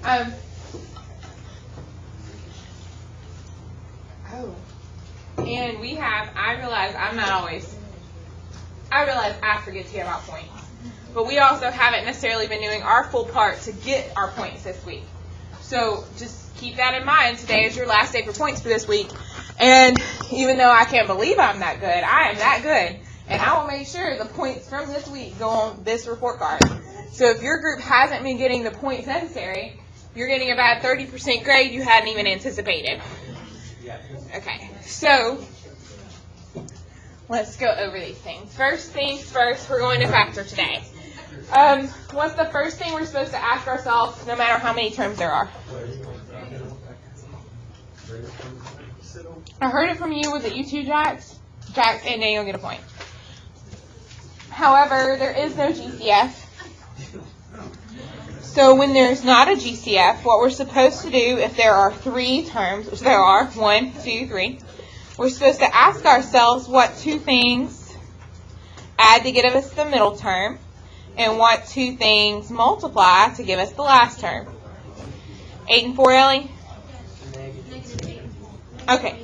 And we have, I realize I forget to give out points. But we also haven't necessarily been doing our full part to get our points this week. So just keep that in mind. Today is your last day for points for this week. And even though I can't believe I'm that good, I am that good. And I will make sure the points from this week go on this report card. So if your group hasn't been getting the points necessary, you're getting about 30% grade you hadn't even anticipated. Okay, so let's go over these things. First things first, we're going to factor today. What's the first thing we're supposed to ask ourselves, no matter how many terms there are? I heard it from you. Was it you two, Jax? Jax and Daniel get a point. However, there is no GCF. So when there's not a GCF, what we're supposed to do if there are 3 terms, which there are, 1, 2, 3, we're supposed to ask ourselves what 2 things add to give us the middle term and what 2 things multiply to give us the last term. 8 and 4, Ellie? Okay.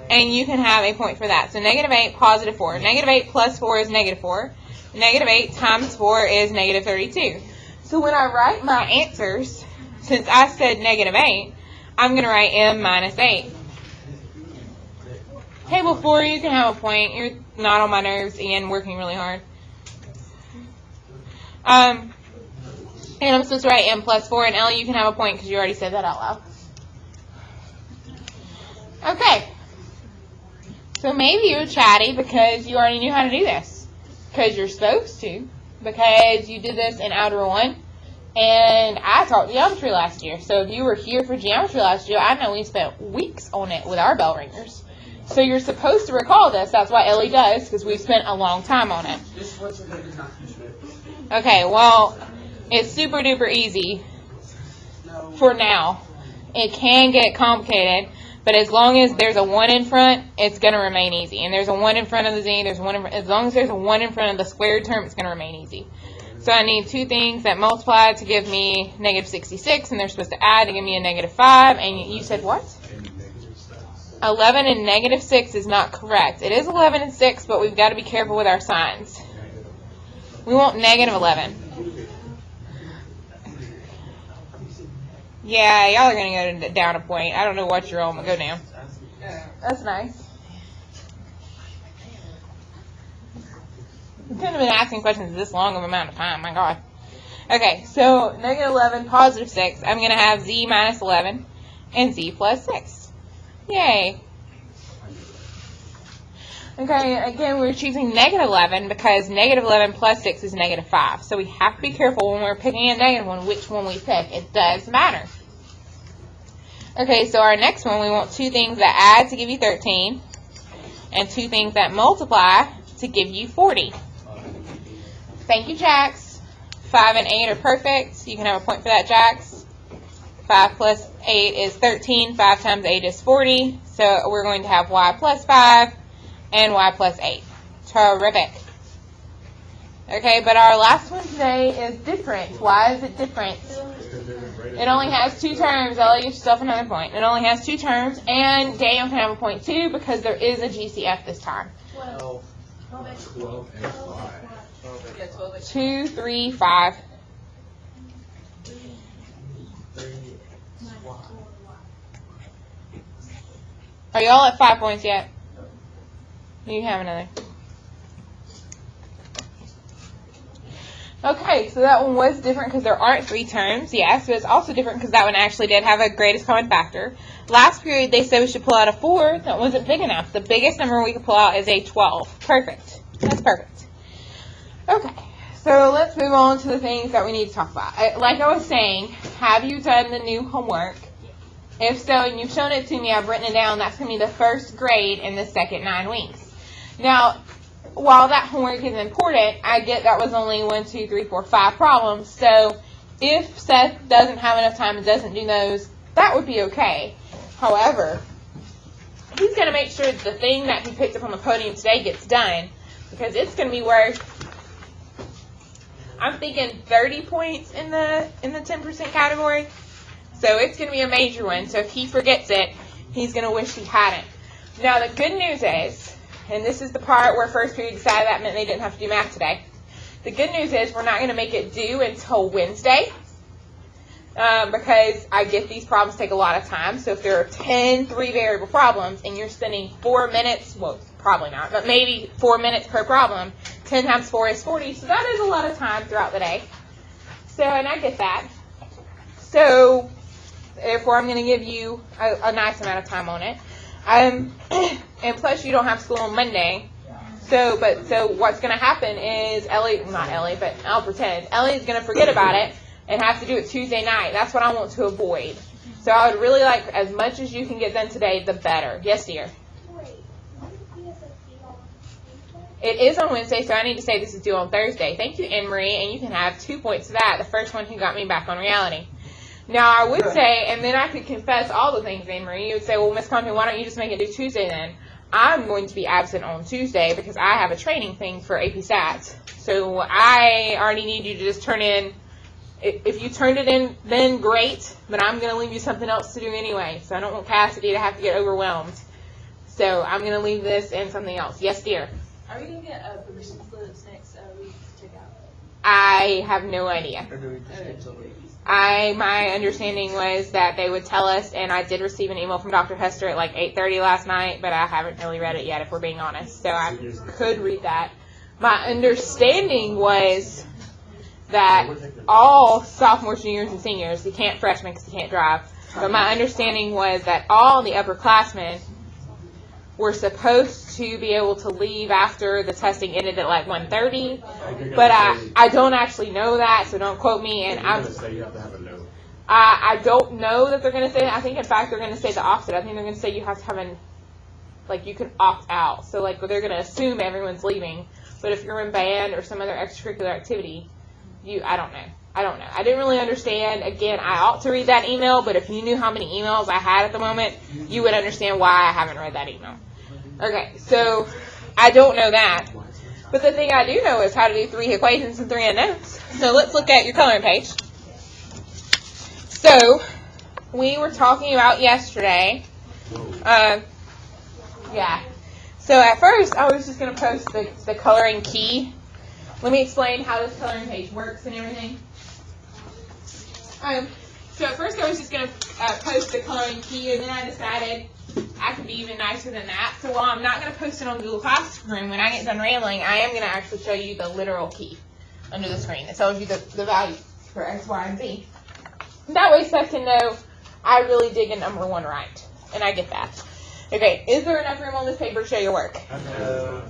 And you can have a point for that. So negative 8, positive 4. Negative 8 plus 4 is negative 4. Negative 8 times 4 is negative 32. So when I write my answers, since I said negative 8, I'm going to write m minus 8. Table 4, you can have a point. You're not on my nerves and working really hard. And I'm supposed to write m plus 4, and Ellie, you can have a point because you already said that out loud. Okay. So maybe you're chatty because you already knew how to do this. Because you're supposed to. Because you did this in Algebra 1. And I taught geometry last year. So if you were here for geometry last year, I know we spent weeks on it with our bell ringers. So you're supposed to recall this. That's why Ellie does, because we spent a long time on it. Okay, well, it's super duper easy for now. It can get complicated, but as long as there's a 1 in front, it's going to remain easy. And there's a 1 in front of the z, there's one in front, as long as there's a 1 in front of the squared term, it's going to remain easy. So I need 2 things that multiply to give me negative 66, and they're supposed to add to give me a negative 5. And you said what? 11 and negative 6 is not correct. It is 11 and 6, but we've got to be careful with our signs. We want negative 11. Yeah, y'all are going to go down a point. I don't know what you're on, but go down. That's nice. We couldn't have been asking questions this long of an amount of time. My God. Okay, so negative 11, positive 6. I'm going to have z minus 11 and z plus 6. Yay. Okay, again, we're choosing negative 11 because negative 11 plus 6 is negative 5. So we have to be careful when we're picking a negative one, which one we pick. It does matter. Okay, so our next one, we want 2 things that add to give you 13 and 2 things that multiply to give you 40. Thank you, Jax. 5 and 8 are perfect. You can have a point for that, Jax. 5 plus 8 is 13. 5 times 8 is 40. So we're going to have y plus 5 and y plus 8. Terrific. Okay, but our last one today is different. Why is it different? It only has 2 terms. Ellie, get yourself another point. It only has 2 terms, and Daniel can have a point too because there is a GCF this time. 12 and 5. 2, 3, 5. Are y'all at 5 points yet? You have another. Okay, so that one was different because there aren't 3 terms. Yes, but it's also different because that one actually did have a greatest common factor. Last period, they said we should pull out a 4. That wasn't big enough. The biggest number we could pull out is a 12. Perfect. That's perfect. Okay, so let's move on to the things that we need to talk about. Like I was saying, have you done the new homework? If so, and you've shown it to me, I've written it down. That's going to be the first grade in the second 9 weeks. Now, while that homework is important, I get that was only 1, 2, 3, 4, 5 problems. So if Seth doesn't have enough time and doesn't do those, that would be okay. However, he's going to make sure that the thing that he picked up on the podium today gets done, because it's going to be worth, I'm thinking 30 points in the 10% category. So it's going to be a major one. So if he forgets it, he's going to wish he hadn't. Now the good news is, and this is the part where first period decided that meant they didn't have to do math today. The good news is we're not going to make it due until Wednesday. Because I get these problems take a lot of time. So if there are 10 3-variable problems and you're spending 4 minutes, well, probably not, but maybe 4 minutes per problem, 10 times 4 is 40. So that is a lot of time throughout the day. So, and I get that. So, therefore, I'm going to give you a nice amount of time on it. And plus, you don't have school on Monday. So what's going to happen is I'll pretend, Ellie's going to forget about it and have to do it Tuesday night. That's what I want to avoid. So I would really like as much as you can get done today, the better. Yes, dear? It is on Wednesday, so I need to say this is due on Thursday. Thank you, Anne-Marie, and you can have 2 points to that, the first one who got me back on reality. Now, I would say, and then I could confess all the things, Anne-Marie. You would say, well, Miss Compton, why don't you just make it due Tuesday then? I'm going to be absent on Tuesday because I have a training thing for AP Stats. So I already need you to just turn in. If you turned it in, then great, but I'm going to leave you something else to do anyway. So I don't want Cassidy to have to get overwhelmed. So I'm going to leave this and something else. Yes, dear? Are we going to get permission slips next week to check out? I have no idea. My understanding was that they would tell us, and I did receive an email from Dr. Hester at like 8:30 last night, but I haven't really read it yet, if we're being honest. So I could read that. My understanding was that all sophomores, juniors, and seniors, you can't freshmen because you can't drive, but my understanding was that all the upperclassmen were supposed to be able to leave after the testing ended at like 1:30, but I don't actually know that, so don't quote me. And I don't know that they're going to say that. I think, in fact, they're going to say the opposite. I think they're going to say you have to have you can opt out. So, like, they're going to assume everyone's leaving, but if you're in band or some other extracurricular activity, I don't know. I didn't really understand. Again, I ought to read that email, but if you knew how many emails I had at the moment, you would understand why I haven't read that email. Okay, so I don't know that. But the thing I do know is how to do 3 equations and 3 unknowns. So let's look at your coloring page. So we were talking about yesterday. Yeah. So at first, I was just going to post the coloring key. Let me explain how this coloring page works and everything. So at first, I was just going to post the coloring key, and then I decided I could be even nicer than that. So while I'm not going to post it on Google Classroom, when I get done rambling, I am going to actually show you the literal key under the screen. It tells you the value for X, Y, and Z. That way, Seth can know I really did get number 1 right, and I get that. Okay, is there enough room on this paper to show your work?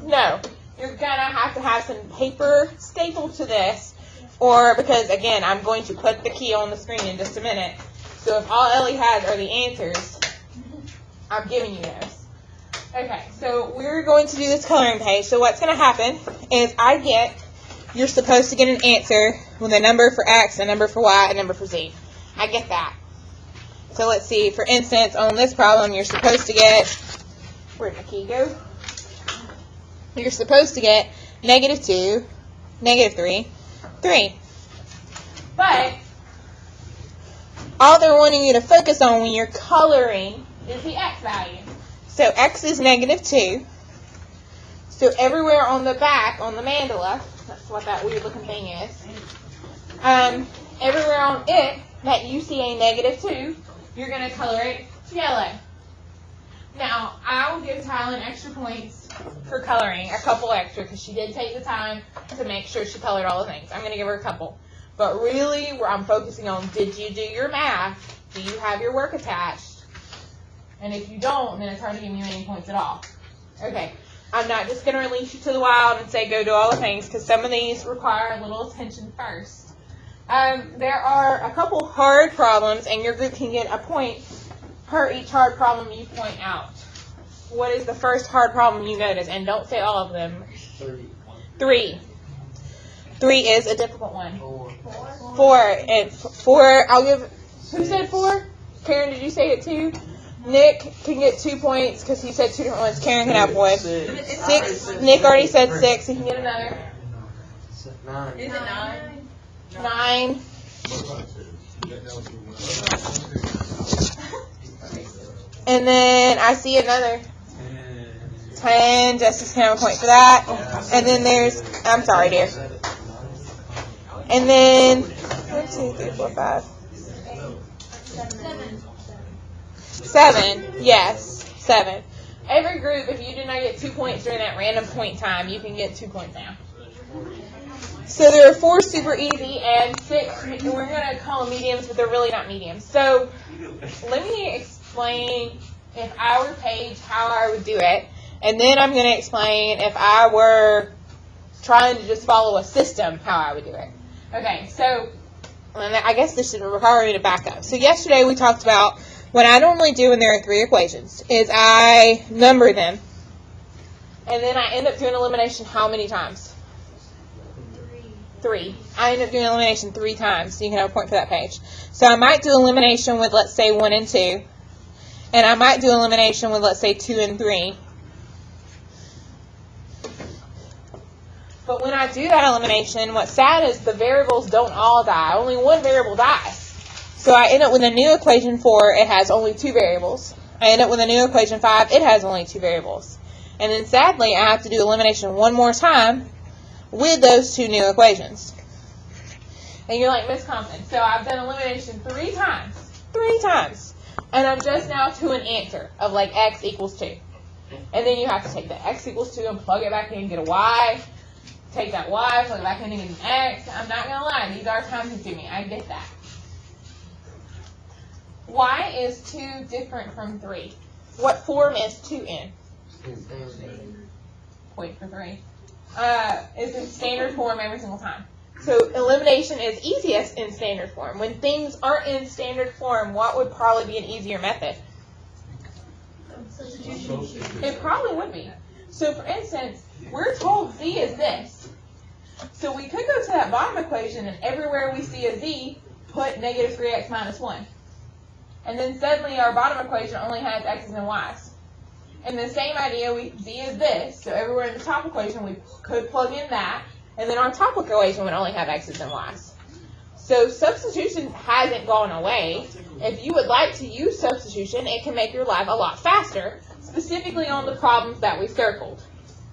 No. You're going to have some paper stapled to this, or because, again, I'm going to put the key on the screen in just a minute. So if all Ellie has are the answers, I'm giving you those. Okay, so we're going to do this coloring page. So what's going to happen is you're supposed to get an answer with a number for X, a number for Y, a number for Z. I get that. So let's see, for instance, on this problem, you're supposed to get, where'd my key go? You're supposed to get -2, -3, 3. But all they're wanting you to focus on when you're coloring is the X value. So X is -2. So everywhere on the back, on the mandala, that's what that weird looking thing is, everywhere on it that you see a -2, you're going to color it yellow. Now, I will give Tylen extra points for coloring, a couple extra, because she did take the time to make sure she colored all the things. I'm going to give her a couple. But really, where I'm focusing on, did you do your math? Do you have your work attached? And if you don't, then it's hard to give you any points at all. Okay, I'm not just going to release you to the wild and say go do all the things, because some of these require a little attention first. There are a couple hard problems, and your group can get a point per each hard problem you point out. What is the first hard problem you notice? And don't say all of them. 3. 3 is a difficult one. 4. And 4, I'll give, who said 4? Karen, did you say it too? Nick can get 2 points because he said 2 different ones. Karen can have 1. 6. Nick already said 6. He can get another. 9. Is it 9? 9. And then I see another 10. Justice can have a point for that. And then there's, I'm sorry, dear. And then 1, 2, 3, 4, 5. 7. Yes, 7. Every group, if you did not get 2 points during that random point time, you can get 2 points now. So there are 4 super easy and 6, we're going to call them mediums, but they're really not mediums. So let me explain, if I were Paige, how I would do it. And then I'm going to explain, if I were trying to just follow a system, how I would do it. Okay, so I guess this should require me to back up. So yesterday we talked about what I normally do when there are 3 equations is I number them. And then I end up doing elimination how many times? 3. I end up doing elimination 3 times, so you can have a point for that page. So I might do elimination with, let's say, 1 and 2. And I might do elimination with, let's say, 2 and 3. But when I do that elimination, what's sad is the variables don't all die. Only one variable dies. So I end up with a new equation 4, it has only 2 variables. I end up with a new equation 5, it has only 2 variables. And then sadly, I have to do elimination one more time with those 2 new equations. And you're like, Miss Compton, so I've done elimination 3 times. 3 times. And I'm just now to an answer of like x equals 2. And then you have to take the x equals 2 and plug it back in and get a y. Take that y, plug it back in and get an x. I'm not going to lie, these are time consuming. I get that. Y is 2 different from 3. What form is 2 in? Point for 3. It's in standard form every single time. So elimination is easiest in standard form. When things aren't in standard form, what would probably be an easier method? Substitution. It probably would be. So for instance, we're told z is this. So we could go to that bottom equation and everywhere we see a z, put negative 3x minus 1. And then suddenly our bottom equation only has x's and y's. And the same idea, z is this, so everywhere in the top equation we could plug in that, and then our top equation would only have x's and y's. So substitution hasn't gone away. If you would like to use substitution, it can make your life a lot faster, specifically on the problems that we circled.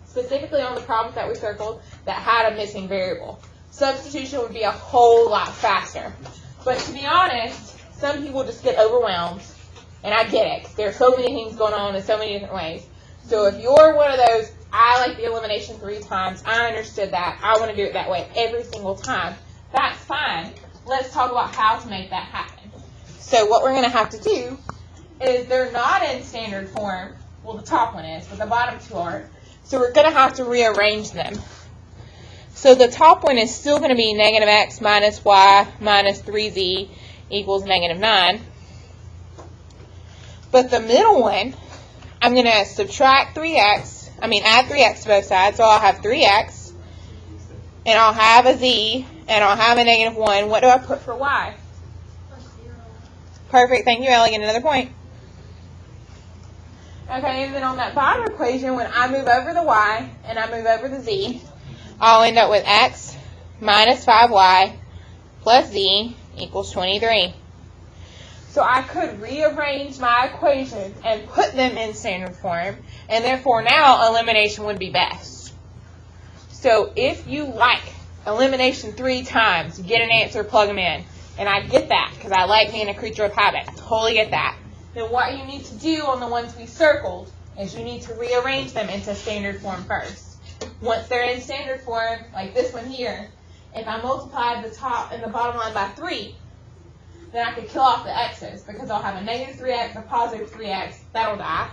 Specifically on the problems that we circled that had a missing variable. Substitution would be a whole lot faster. But to be honest, some people just get overwhelmed, and I get it. There are so many things going on in so many different ways. So if you're one of those, I like the elimination 3 times, I understood that, I want to do it that way every single time, that's fine. Let's talk about how to make that happen. So what we're going to have to do is they're not in standard form. Well, the top one is, but the bottom 2 aren't. So we're going to have to rearrange them. So the top one is still going to be negative x minus y minus 3z equals negative 9. But the middle one, I'm going to add 3x to both sides. So I'll have 3x, and I'll have a z, and I'll have a negative 1. What do I put for y? Perfect. Thank you, Ellie. Get another point. Okay, and then on that bottom equation, when I move over the y and I move over the z, I'll end up with x minus 5y plus z equals 23. So I could rearrange my equations and put them in standard form, and therefore now elimination would be best. So if you like elimination 3 times, get an answer, plug them in, and I get that because I like being a creature of habit. I totally get that. Then what you need to do on the ones we circled is you need to rearrange them into standard form first. Once they're in standard form, like this one here, if I multiply the top and the bottom line by 3, then I could kill off the x's because I'll have a negative 3x, a positive 3x, that'll die.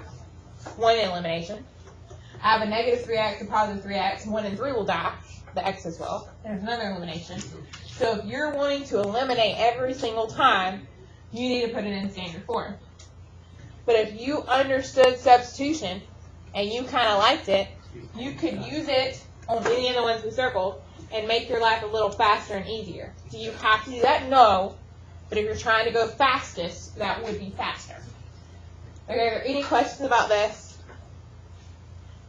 1 elimination. I have a negative 3x, a positive 3x, 1 and 3 will die. The x's will. There's another elimination. So if you're wanting to eliminate every single time, you need to put it in standard form. But if you understood substitution and you kind of liked it, you could use it on any of the ones we circled and make your life a little faster and easier. Do you have to do that? No. But if you're trying to go fastest, that would be faster. Okay, are there any questions about this?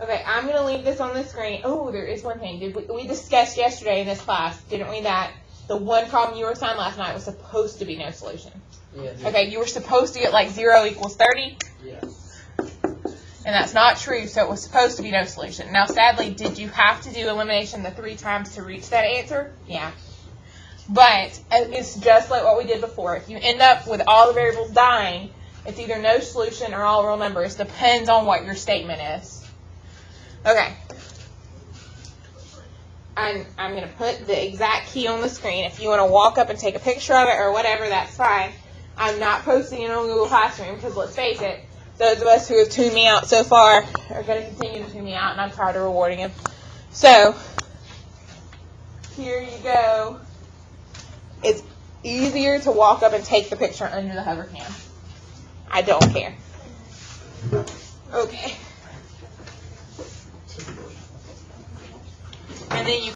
Okay, I'm going to leave this on the screen. Oh, there is one thing. We discussed yesterday in this class, didn't we, that The one problem you were assigned last night was supposed to be no solution. Yes. Okay, you were supposed to get like 0 equals 30, Yes. and that's not true, so it was supposed to be no solution. Now, sadly, did you have to do elimination the 3 times to reach that answer? Yeah. But it's just like what we did before. If you end up with all the variables dying, it's either no solution or all real numbers. Depends on what your statement is. Okay. I'm going to put the exact key on the screen. If you want to walk up and take a picture of it or whatever, that's fine. I'm not posting it on Google Classroom because, let's face it, those of us who have tuned me out so far are going to continue to tune me out, and I'm tired of rewarding them. So, here you go. It's easier to walk up and take the picture under the hover cam. I don't care. Okay. And then you